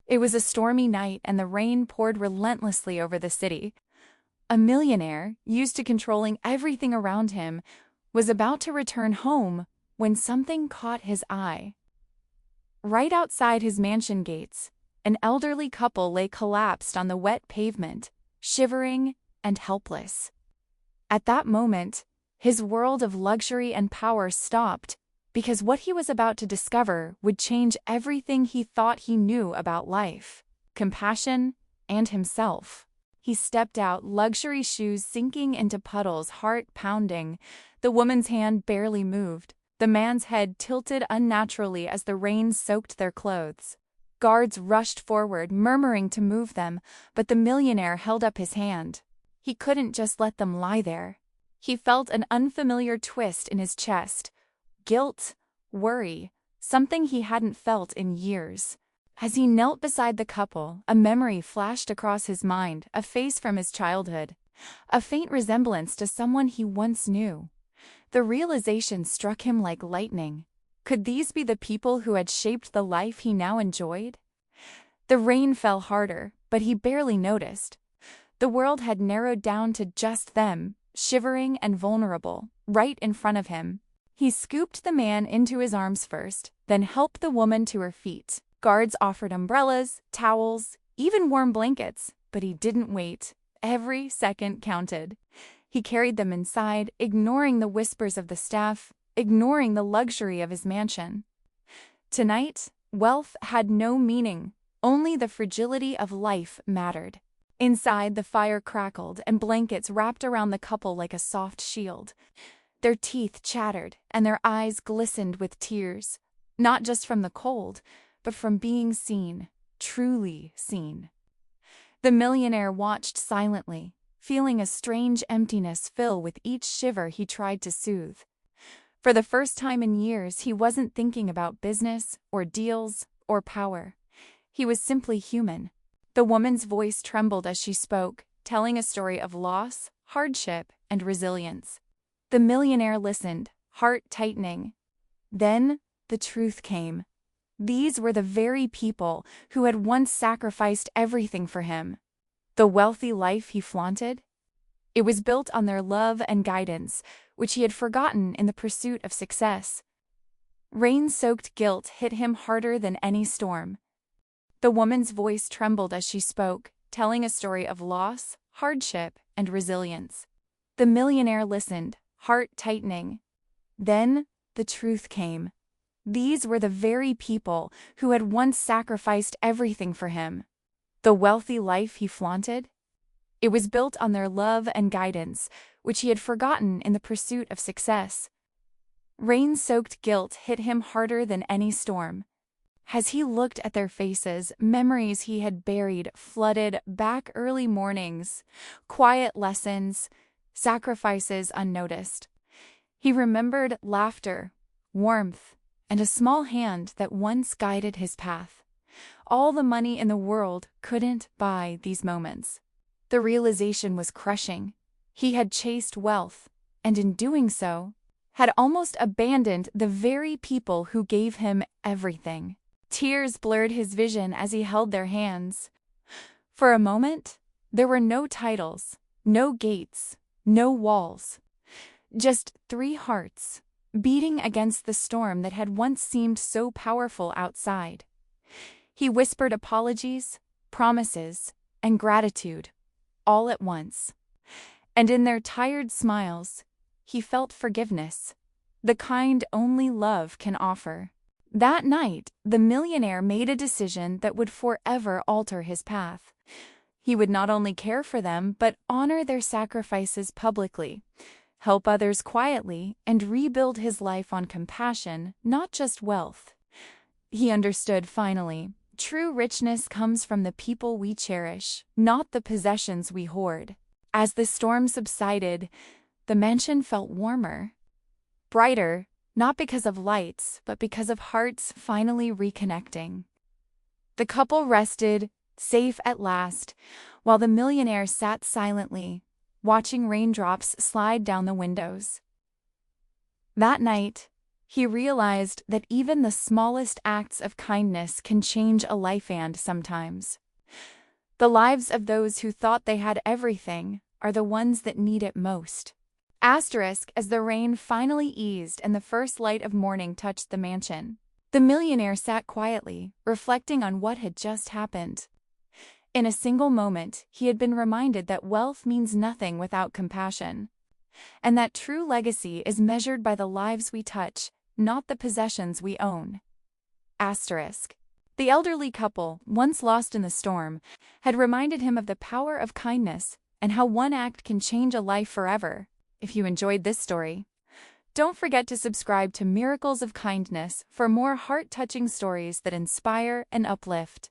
It was a stormy night and the rain poured relentlessly over the city. A millionaire, used to controlling everything around him, was about to return home when something caught his eye. Right outside his mansion gates, an elderly couple lay collapsed on the wet pavement, shivering and helpless. At that moment, his world of luxury and power stopped because what he was about to discover would change everything he thought he knew about life, compassion, and himself. He stepped out, luxury shoes sinking into puddles, heart pounding. The woman's hand barely moved. The man's head tilted unnaturally as the rain soaked their clothes. Guards rushed forward, murmuring to move them, but the millionaire held up his hand. He couldn't just let them lie there. He felt an unfamiliar twist in his chest. Guilt, worry, something he hadn't felt in years. As he knelt beside the couple, a memory flashed across his mind, a face from his childhood, a faint resemblance to someone he once knew. The realization struck him like lightning. Could these be the people who had shaped the life he now enjoyed? The rain fell harder, but he barely noticed. The world had narrowed down to just them, shivering and vulnerable, right in front of him. He scooped the man into his arms first, then helped the woman to her feet. Guards offered umbrellas, towels, even warm blankets, but he didn't wait. Every second counted. He carried them inside, ignoring the whispers of the staff, ignoring the luxury of his mansion. Tonight, wealth had no meaning, only the fragility of life mattered. Inside, the fire crackled and blankets wrapped around the couple like a soft shield. Their teeth chattered and their eyes glistened with tears, not just from the cold, but from being seen, truly seen. The millionaire watched silently, feeling a strange emptiness fill with each shiver he tried to soothe. For the first time in years, he wasn't thinking about business or deals or power. He was simply human. The woman's voice trembled as she spoke, telling a story of loss, hardship, and resilience. The millionaire listened, heart tightening. Then the truth came. These were the very people who had once sacrificed everything for him. The wealthy life he flaunted? It was built on their love and guidance, which he had forgotten in the pursuit of success. Rain-soaked guilt hit him harder than any storm. The woman's voice trembled as she spoke, telling a story of loss, hardship, and resilience. The millionaire listened, heart tightening. Then the truth came. These were the very people who had once sacrificed everything for him. The wealthy life he flaunted? It was built on their love and guidance, which he had forgotten in the pursuit of success. Rain-soaked guilt hit him harder than any storm. As he looked at their faces, memories he had buried flooded back, early mornings, quiet lessons, sacrifices unnoticed. He remembered laughter, warmth, and a small hand that once guided his path. All the money in the world couldn't buy these moments. The realization was crushing. He had chased wealth, and in doing so, had almost abandoned the very people who gave him everything. Tears blurred his vision as he held their hands. For a moment, there were no titles, no gates, no walls. Just 3 hearts, beating against the storm that had once seemed so powerful outside. He whispered apologies, promises, and gratitude, all at once. And in their tired smiles, he felt forgiveness, the kind only love can offer. That night, the millionaire made a decision that would forever alter his path. He would not only care for them, but honor their sacrifices publicly, help others quietly, and rebuild his life on compassion, not just wealth. He understood finally. True richness comes from the people we cherish, not the possessions we hoard. As the storm subsided, the mansion felt warmer, brighter, not because of lights, but because of hearts finally reconnecting. The couple rested, safe at last, while the millionaire sat silently, watching raindrops slide down the windows. That night, He realized that even the smallest acts of kindness can change a life, and sometimes the lives of those who thought they had everything are the ones that need it most. Asterisk. As the rain finally eased and the first light of morning touched the mansion, the millionaire sat quietly, reflecting on what had just happened. In a single moment, he had been reminded that wealth means nothing without compassion, and that true legacy is measured by the lives we touch, not the possessions we own. Asterisk. The elderly couple, once lost in the storm, had reminded him of the power of kindness and how one act can change a life forever. If you enjoyed this story, don't forget to subscribe to Miracles of Kindness for more heart-touching stories that inspire and uplift.